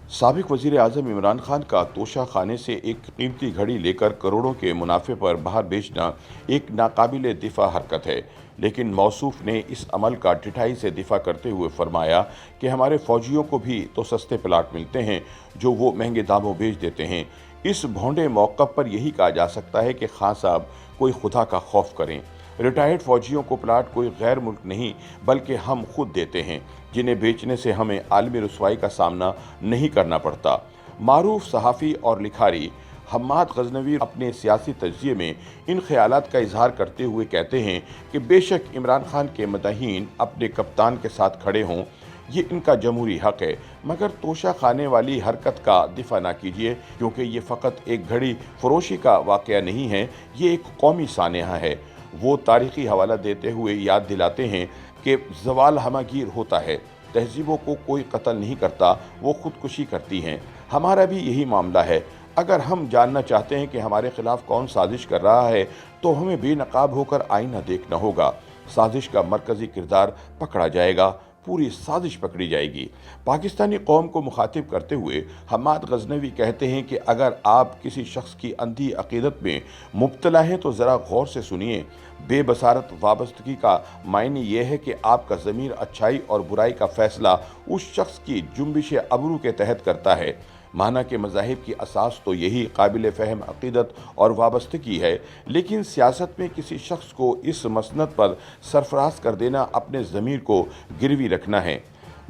साबिक वजीर आजम इमरान खान का तोशा खाने से एक कीमती घड़ी लेकर करोड़ों के मुनाफे पर बाहर बेचना एक नाकाबिले दिफा हरकत है। लेकिन मौसूफ ने इस अमल का ढिठाई से दिफा करते हुए फरमाया कि हमारे फौजियों को भी तो सस्ते प्लाट मिलते हैं जो वो महंगे दामों बेच देते हैं। इस भोंडे मौक़िफ़ पर यही कहा जा सकता है कि खान साहब कोई खुदा का खौफ करें। रिटायर्ड फौजियों को प्लाट कोई गैर मुल्क नहीं बल्कि हम खुद देते हैं, जिन्हें बेचने से हमें आलमी रुसवाई का सामना नहीं करना पड़ता। मारूफ सहाफ़ी और लिखारी हम्माद गजनवी अपने सियासी तज्ज़िये में इन ख्यालात का इजहार करते हुए कहते हैं कि बेशक इमरान खान के मदाहीन अपने कप्तान के साथ खड़े हों, ये इनका जमहूरी हक़ है, मगर तोशा खाने वाली हरकत का दिफा ना कीजिए, क्योंकि ये फ़कत एक घड़ी फरोशी का वाक़या नहीं है, ये एक कौमी सानेहा है। वो तारीख़ी हवाला देते हुए याद दिलाते हैं कि ज़वाल हमागीर होता है, तहज़ीबों को कोई कत्ल नहीं करता, वो ख़ुदकुशी करती हैं। हमारा भी यही मामला है। अगर हम जानना चाहते हैं कि हमारे ख़िलाफ़ कौन साजिश कर रहा है तो हमें बेनकाब होकर आईना देखना होगा। साजिश का मरकज़ी किरदार पकड़ा जाएगा, पूरी साजिश पकड़ी जाएगी। पाकिस्तानी कौम को मुखातिब करते हुए हम्माद गजनवी कहते हैं कि अगर आप किसी शख्स की अंधी अक़ीदत में मुब्तला हैं तो ज़रा गौर से सुनिए। बेबसारत वाबस्तगी का मायने यह है कि आपका ज़मीर अच्छाई और बुराई का फ़ैसला उस शख्स की जुम्बिश अबरू के तहत करता है। माना के मज़ाहिब की असास तो यही काबिल फ़हम अक़ीदत और वाबस्तगी है, लेकिन सियासत में किसी शख्स को इस मसनद पर सरफराज कर देना अपने ज़मीर को गिरवी रखना है।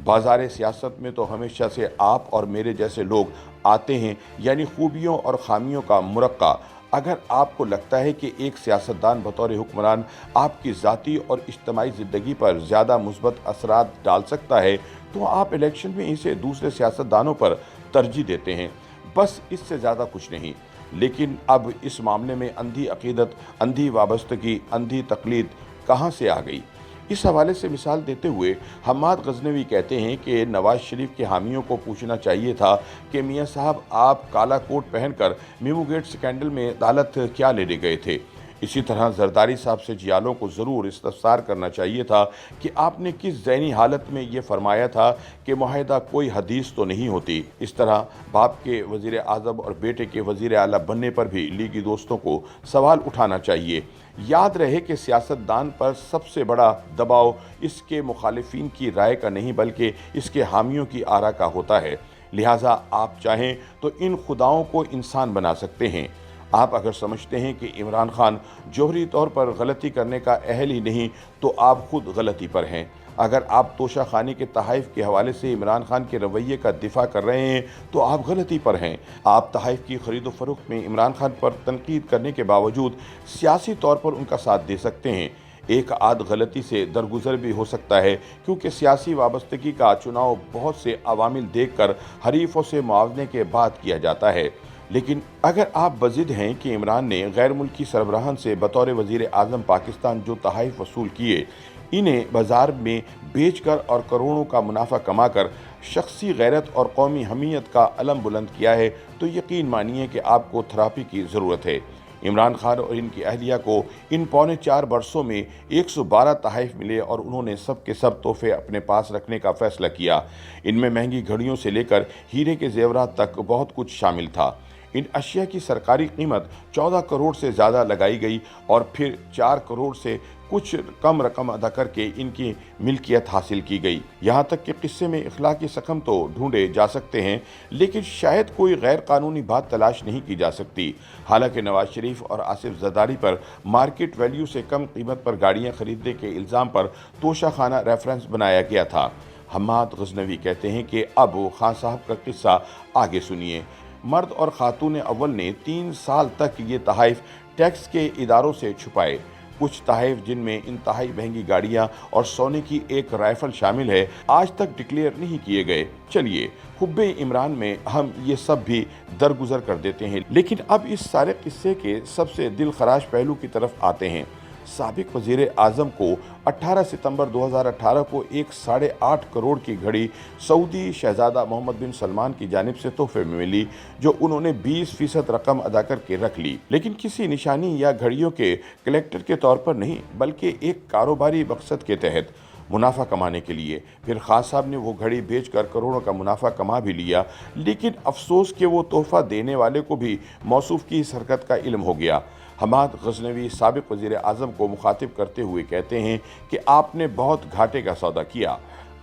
बाज़ार सियासत में तो हमेशा से आप और मेरे जैसे लोग आते हैं, यानी खूबियों और खामियों का मुरक्का। अगर आपको लगता है कि एक सियासतदान बतौर हुक्मरान आपकी ज़ाती और इज्तिमाई ज़िंदगी पर ज़्यादा मुस्बत असरात डाल सकता है तो आप इलेक्शन में इसे दूसरे सियासतदानों पर तरजीह देते हैं, बस इससे ज़्यादा कुछ नहीं। लेकिन अब इस मामले में अंधी अक़ीदत, अंधी वाबस्तगी, अंधी तक़लीद कहाँ से आ गई? इस हवाले से मिसाल देते हुए हम्माद गजनवी कहते हैं कि नवाज शरीफ के हामियों को पूछना चाहिए था कि मियाँ साहब आप काला कोट पहनकर मेमो गेट स्कैंडल में अदालत क्या लेने गए थे। इसी तरह जरदारी साहब से जियालों को ज़रूर इस्तफ़सार करना चाहिए था कि आपने किस ज़हनी हालत में ये फरमाया था कि मुआहदा कोई हदीस तो नहीं होती। इस तरह बाप के वज़ीर आज़म और बेटे के वज़ीर आला बनने पर भी लीगी दोस्तों को सवाल उठाना चाहिए। याद रहे कि सियासतदान पर सबसे बड़ा दबाव इसके मुखालिफिन की राय का नहीं बल्कि इसके हामियों की आरा का होता है। लिहाजा आप चाहें तो इन खुदाओं को इंसान बना सकते हैं। आप अगर समझते हैं कि इमरान खान जोहरी तौर पर गलती करने का अहल ही नहीं तो आप खुद गलती पर हैं। अगर आप तोशा खानी के तहाइफ के हवाले से इमरान खान के रवैये का दिफा कर रहे हैं तो आप गलती पर हैं। आप तहाइफ की खरीद व फरोख्त में इमरान खान पर तनकीद करने के बावजूद सियासी तौर पर उनका साथ दे सकते हैं। एक आध गलती से दरगुजर भी हो सकता है, क्योंकि सियासी वाबस्तगी का चुनाव बहुत से अवामिल देख कर हरीफों से मुआवजे के बाद किया जाता है। लेकिन अगर आप बज़िद हैं कि इमरान ने गैर मुल्की सरबराहान से बतौर वज़ीर आज़म पाकिस्तान जो तहाइफ वसूल किए, इन्हें बाज़ार में बेचकर और करोड़ों का मुनाफा कमाकर शख्सी गैरत और कौमी हमीयत का अलम बुलंद किया है, तो यकीन मानिए कि आपको थेरेपी की ज़रूरत है। इमरान खान और इनकी अहलिया को इन पौने 4 बरसों में 112 तहाइफ मिले और उन्होंने सब के सब तोहफे अपने पास रखने का फ़ैसला किया। इनमें महंगी घड़ियों से लेकर हीरे के जेवरात तक बहुत कुछ शामिल था। इन अशिया की सरकारी कीमत 14 करोड़ से ज़्यादा लगाई गई और फिर 4 करोड़ से कुछ कम रकम अदा करके इनकी मिल्कियत हासिल की गई। यहाँ तक कि किस्से में इखलाकी सकम तो ढूंढे जा सकते हैं, लेकिन शायद कोई गैर कानूनी बात तलाश नहीं की जा सकती। हालांकि नवाज शरीफ और आसिफ जरदारी पर मार्केट वैल्यू से कम कीमत पर गाड़ियाँ खरीदने के इल्ज़ाम पर तोशा खाना रेफरेंस बनाया गया था। हम्माद गजनवी कहते हैं कि अब खान साहब का किस्सा आगे सुनिए। मर्द और खातून अव्वल ने 3 साल तक ये तहाइफ टैक्स के इदारों से छुपाए। कुछ तहाइफ जिनमें इंतहाई महंगी गाड़ियाँ और सोने की एक राइफल शामिल है, आज तक डिक्लेयर नहीं किए गए। चलिए हुब्बे इमरान में हम ये सब भी दरगुजर कर देते हैं, लेकिन अब इस सारे किस्से के सबसे दिलखराश पहलू की तरफ आते हैं। साबिक वज़ीर आज़म को 18 सितंबर 2018 को एक 8.5 करोड़ की घड़ी सऊदी शहज़ादा मोहम्मद बिन सलमान की जानिब से तोहफे में मिली, जो उन्होंने 20% रकम अदा करके रख ली, लेकिन किसी निशानी या घड़ियों के कलेक्टर के तौर पर नहीं बल्कि एक कारोबारी मकसद के तहत। मुनाफा कमाने के लिए। फिर खान साहब ने वो घड़ी बेचकर करोड़ों का मुनाफा कमा भी लिया, लेकिन अफसोस कि वो तोहफा देने वाले को भी मौसूफ की इस हरकत का इल्म हो गया। हमाद गजनवी साबिक वज़ीर आज़म को मुखातिब करते हुए कहते हैं कि आपने बहुत घाटे का सौदा किया,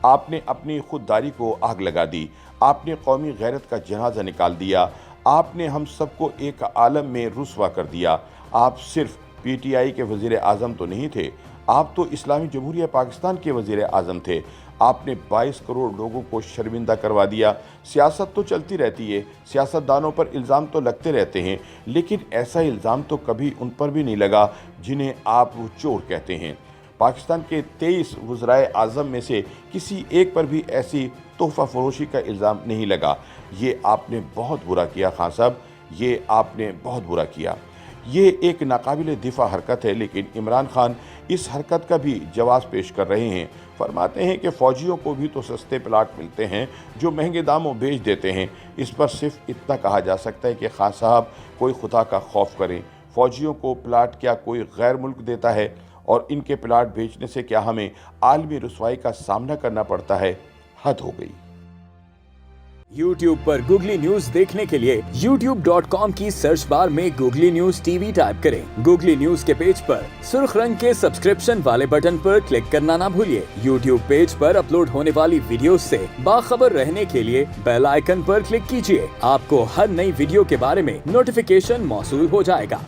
आपने अपनी खुददारी को आग लगा दी, आपने कौमी गैरत का जनाजा निकाल दिया, आपने हम सबको एक आलम में रुस्वा कर दिया। आप सिर्फ PTI के वज़ीर आज़म तो नहीं थे, आप तो इस्लामी जमहूरिया पाकिस्तान के वज़ीर आज़म थे। आपने 22 करोड़ लोगों को शर्मिंदा करवा दिया। सियासत तो चलती रहती है, सियासतदानों पर इल्ज़ाम तो लगते रहते हैं, लेकिन ऐसा इल्ज़ाम तो कभी उन पर भी नहीं लगा जिन्हें आप वो चोर कहते हैं। पाकिस्तान के 23 वज़राए आज़म में से किसी एक पर भी ऐसी तोहफ़ा फरोशी का इल्ज़ाम नहीं लगा। ये आपने बहुत बुरा किया खान साहब, ये आपने बहुत बुरा किया। ये एक नाकाबिल दिफा हरकत है, लेकिन इमरान खान इस हरकत का भी जवाब पेश कर रहे हैं। फरमाते हैं कि फ़ौजियों को भी तो सस्ते प्लाट मिलते हैं जो महंगे दामों बेच देते हैं। इस पर सिर्फ इतना कहा जा सकता है कि खान साहब कोई खुदा का खौफ करें। फ़ौजियों को प्लाट क्या कोई गैर मुल्क देता है, और इनके प्लाट बेचने से क्या हमें आलमी रुसवाई का सामना करना पड़ता है? हद हो गई। YouTube पर गूगली न्यूज देखने के लिए youtube.com की सर्च बार में गूगली न्यूज TV टाइप करें। गूगली न्यूज के पेज पर सुर्ख रंग के सब्सक्रिप्शन वाले बटन पर क्लिक करना ना भूलिए। YouTube पेज पर अपलोड होने वाली वीडियोस से बाखबर रहने के लिए बेल आइकन पर क्लिक कीजिए। आपको हर नई वीडियो के बारे में नोटिफिकेशन मौसूल हो जाएगा।